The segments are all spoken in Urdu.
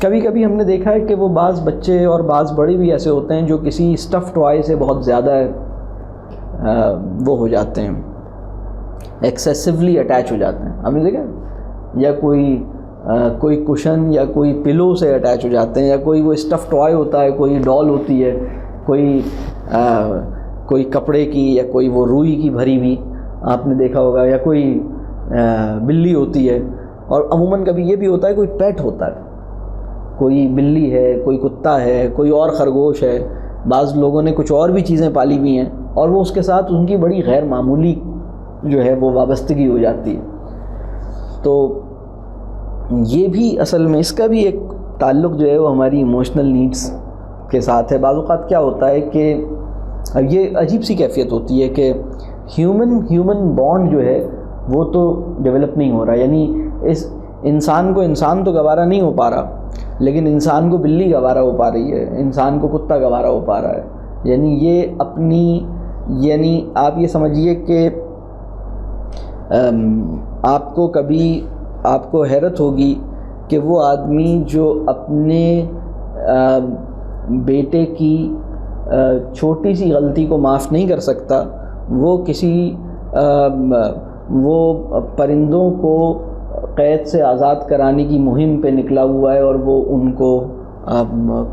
کبھی کبھی ہم نے دیکھا ہے کہ وہ بعض بچے اور بعض بڑے بھی ایسے ہوتے ہیں جو کسی اسٹف ٹوائے سے بہت زیادہ وہ ہو جاتے ہیں، ایکسیسولی اٹیچ ہو جاتے ہیں. ہم نے دیکھا یا کوئی کشن یا کوئی پلو سے اٹیچ ہو جاتے ہیں، یا کوئی وہ اسٹف ٹوائے ہوتا ہے، کوئی ڈال ہوتی ہے، کوئی کپڑے کی یا کوئی وہ روئی کی بھری ہوئی آپ نے دیکھا ہوگا، یا کوئی بلی ہوتی ہے. اور عموماً کبھی یہ بھی ہوتا ہے کوئی پیٹ ہوتا ہے، کوئی بلی ہے، کوئی کتا ہے، کوئی اور خرگوش ہے. بعض لوگوں نے کچھ اور بھی چیزیں پالی ہوئی ہیں اور وہ اس کے ساتھ ان کی بڑی غیر معمولی جو ہے وہ وابستگی ہو جاتی ہے. تو یہ بھی اصل میں اس کا بھی ایک تعلق جو ہے وہ ہماری ایموشنل نیڈس کے ساتھ ہے. بعض اوقات کیا ہوتا ہے کہ یہ عجیب سی کیفیت ہوتی ہے کہ ہیومن بانڈ جو ہے وہ تو ڈیولپ نہیں ہو رہا، یعنی اس انسان کو انسان تو گوارا نہیں ہو پا رہا، لیکن انسان کو بلی گوارا ہو پا رہی ہے، انسان کو کتا گوارا ہو پا رہا ہے. یعنی آپ یہ سمجھیے کہ آپ کو حیرت ہوگی کہ وہ آدمی جو اپنے بیٹے کی چھوٹی سی غلطی کو معاف نہیں کر سکتا، وہ پرندوں کو قید سے آزاد کرانے کی مہم پہ نکلا ہوا ہے اور وہ ان کو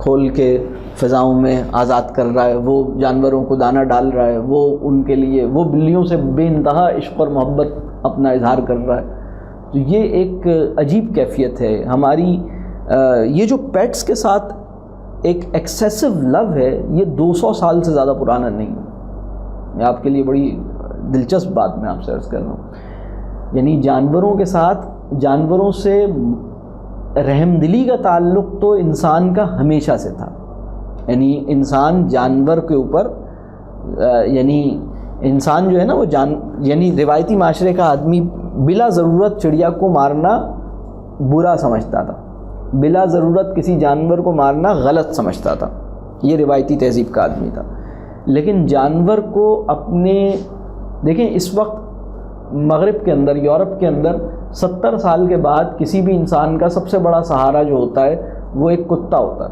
کھول کے فضاؤں میں آزاد کر رہا ہے، وہ جانوروں کو دانہ ڈال رہا ہے، وہ ان کے لیے وہ بلیوں سے بے انتہا عشق اور محبت اپنا اظہار کر رہا ہے. تو یہ ایک عجیب کیفیت ہے ہماری. یہ جو پیٹس کے ساتھ ایک ایکسیسو لو ہے، یہ 200 سال سے زیادہ پرانا نہیں ہے. میں آپ کے لیے بڑی دلچسپ بات میں آپ سے عرض کر رہا ہوں. یعنی جانوروں سے رحم دلی کا تعلق تو انسان کا ہمیشہ سے تھا. یعنی انسان جانور کے اوپر یعنی انسان جو ہے نا وہ یعنی روایتی معاشرے کا آدمی بلا ضرورت چڑیا کو مارنا برا سمجھتا تھا، بلا ضرورت کسی جانور کو مارنا غلط سمجھتا تھا. یہ روایتی تہذیب کا آدمی تھا. لیکن جانور کو دیکھیں اس وقت مغرب کے اندر، یورپ کے اندر 70 سال کے بعد کسی بھی انسان کا سب سے بڑا سہارا جو ہوتا ہے وہ ایک کتا ہوتا ہے.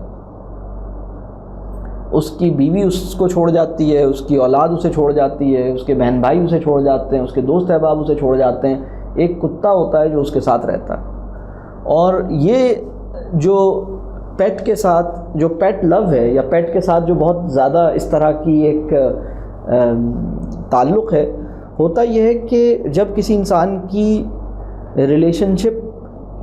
اس کی بیوی اس کو چھوڑ جاتی ہے، اس کی اولاد اسے چھوڑ جاتی ہے، اس کے بہن بھائی اسے چھوڑ جاتے ہیں، اس کے دوست احباب اسے چھوڑ جاتے ہیں. ایک کتا ہوتا ہے جو اس کے ساتھ رہتا ہے. اور یہ جو پیٹ کے ساتھ جو پیٹ لو ہے، یا پیٹ کے ساتھ جو بہت زیادہ اس طرح کی ایک تعلق ہے، ہوتا یہ ہے کہ جب کسی انسان کی ریلیشن شپ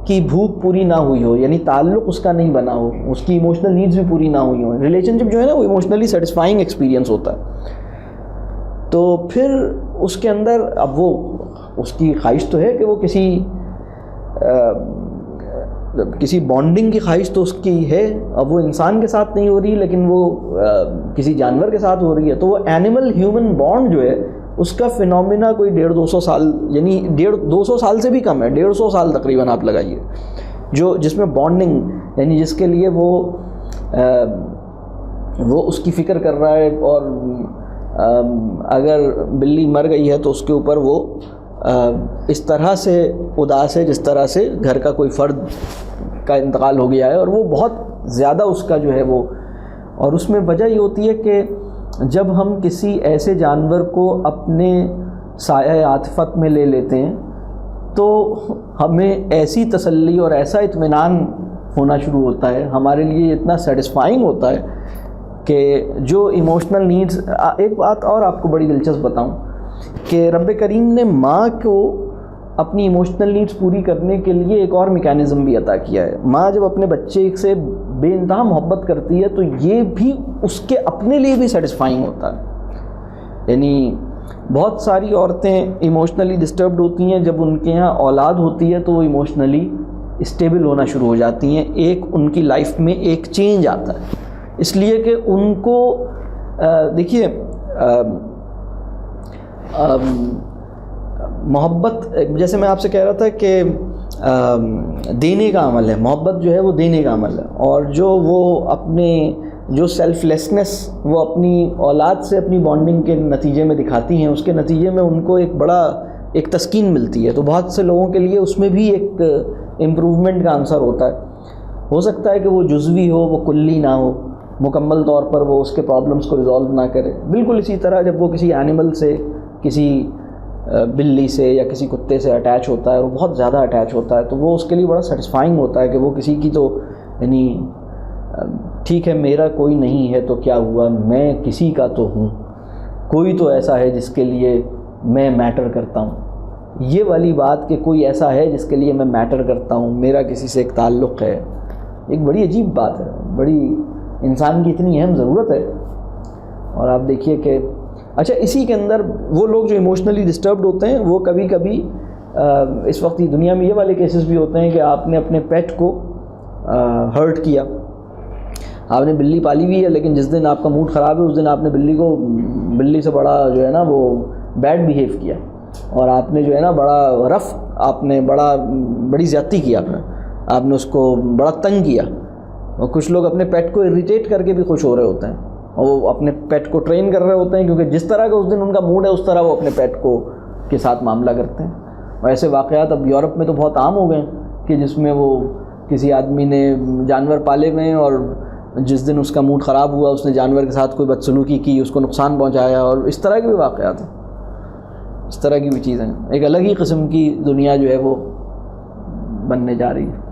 کی بھوک پوری نہ ہوئی ہو، یعنی تعلق اس کا نہیں بنا ہو، اس کی ایموشنل نیڈز بھی پوری نہ ہوئی ہوں. ریلیشن شپ جو ہے نا وہ ایموشنلی سیٹسفائنگ ایکسپیرینس ہوتا ہے. تو پھر اس کے اندر اب وہ اس کی خواہش تو ہے کہ وہ کسی بانڈنگ کی خواہش تو اس کی ہے. اب وہ انسان کے ساتھ نہیں ہو رہی لیکن وہ کسی جانور کے ساتھ ہو رہی ہے. تو وہ اینیمل ہیومن بانڈ جو ہے اس کا فینومینا کوئی 150-200 سال، یعنی 200 سال سے بھی کم ہے، 150 سال تقریباً آپ لگائیے، جس میں بانڈنگ یعنی جس کے لیے وہ اس کی فکر کر رہا ہے. اور اگر بلی مر گئی ہے تو اس کے اوپر وہ اس طرح سے اداس ہے جس طرح سے گھر کا کوئی فرد کا انتقال ہو گیا ہے. اور وہ بہت زیادہ اس کا جو ہے وہ، اور اس میں وجہ یہ ہوتی ہے کہ جب ہم کسی ایسے جانور کو اپنے سایہ عاطفت میں لے لیتے ہیں تو ہمیں ایسی تسلی اور ایسا اطمینان ہونا شروع ہوتا ہے، ہمارے لیے اتنا سیٹسفائنگ ہوتا ہے کہ جو ایموشنل نیڈز. ایک بات اور آپ کو بڑی دلچسپ بتاؤں کہ رب کریم نے ماں کو اپنی ایموشنل نیڈز پوری کرنے کے لیے ایک اور میکینزم بھی عطا کیا ہے. ماں جب اپنے بچے سے بے انتہا محبت کرتی ہے تو یہ بھی اس کے اپنے لیے بھی سیٹسفائنگ ہوتا ہے. یعنی بہت ساری عورتیں ایموشنلی ڈسٹربڈ ہوتی ہیں، جب ان کے یہاں اولاد ہوتی ہے تو وہ ایموشنلی اسٹیبل ہونا شروع ہو جاتی ہیں. ایک ان کی لائف میں ایک چینج آتا ہے، اس لیے کہ ان کو دیکھیے محبت، جیسے میں آپ سے کہہ رہا تھا کہ دینے کا عمل ہے، محبت جو ہے وہ دینے کا عمل ہے. اور جو سیلف لیسنس وہ اپنی اولاد سے اپنی بانڈنگ کے نتیجے میں دکھاتی ہیں، اس کے نتیجے میں ان کو ایک تسکین ملتی ہے. تو بہت سے لوگوں کے لیے اس میں بھی ایک امپروومنٹ کا عنصر ہوتا ہے. ہو سکتا ہے کہ وہ جزوی ہو، وہ کلی نہ ہو، مکمل طور پر وہ اس کے پرابلمس کو ریزالو نہ کرے۔ بالکل اسی طرح جب وہ کسی اینیمل سے، کسی بلی سے یا کسی کتے سے اٹیچ ہوتا ہے اور بہت زیادہ اٹیچ ہوتا ہے، تو وہ اس کے لیے بڑا سیٹسفائنگ ہوتا ہے کہ وہ کسی کی تو یعنی ٹھیک ہے میرا کوئی نہیں ہے تو کیا ہوا، میں کسی کا تو ہوں، کوئی تو ایسا ہے جس کے لیے میں میٹر کرتا ہوں۔ یہ والی بات کہ کوئی ایسا ہے جس کے لیے میں میٹر کرتا ہوں، میرا کسی سے ایک تعلق ہے، ایک بڑی عجیب بات ہے، بڑی انسان کی اتنی اہم ضرورت ہے۔ اور آپ دیکھیے کہ اچھا اسی کے اندر وہ لوگ جو ایموشنلی ڈسٹربڈ ہوتے ہیں، وہ کبھی کبھی اس وقت کی دنیا میں یہ والے کیسز بھی ہوتے ہیں کہ آپ نے اپنے پیٹ کو ہرٹ کیا، آپ نے بلی پالی ہوئی ہے لیکن جس دن آپ کا موڈ خراب ہے اس دن آپ نے بلی سے بڑا جو ہے نا وہ بیڈ بیہیو کیا، اور آپ نے جو ہے نا بڑا رف، آپ نے بڑی زیادتی کی، آپ نے اس کو بڑا تنگ کیا۔ اور کچھ لوگ اپنے پیٹ کو اریٹیٹ کر کے بھی خوش ہو رہے ہوتے ہیں، اور وہ اپنے پیٹ کو ٹرین کر رہے ہوتے ہیں کیونکہ جس طرح کا اس دن ان کا موڈ ہے اس طرح وہ اپنے پیٹ کے ساتھ معاملہ کرتے ہیں۔ اور ایسے واقعات اب یورپ میں تو بہت عام ہو گئے ہیں کہ جس میں وہ کسی آدمی نے جانور پالے ہوئے ہیں اور جس دن اس کا موڈ خراب ہوا اس نے جانور کے ساتھ کوئی بدسلوکی کی، اس کو نقصان پہنچایا، اور اس طرح کے بھی واقعات ہیں، اس طرح کی بھی چیزیں۔ ایک الگ ہی قسم کی دنیا جو ہے وہ بننے جا رہی ہے۔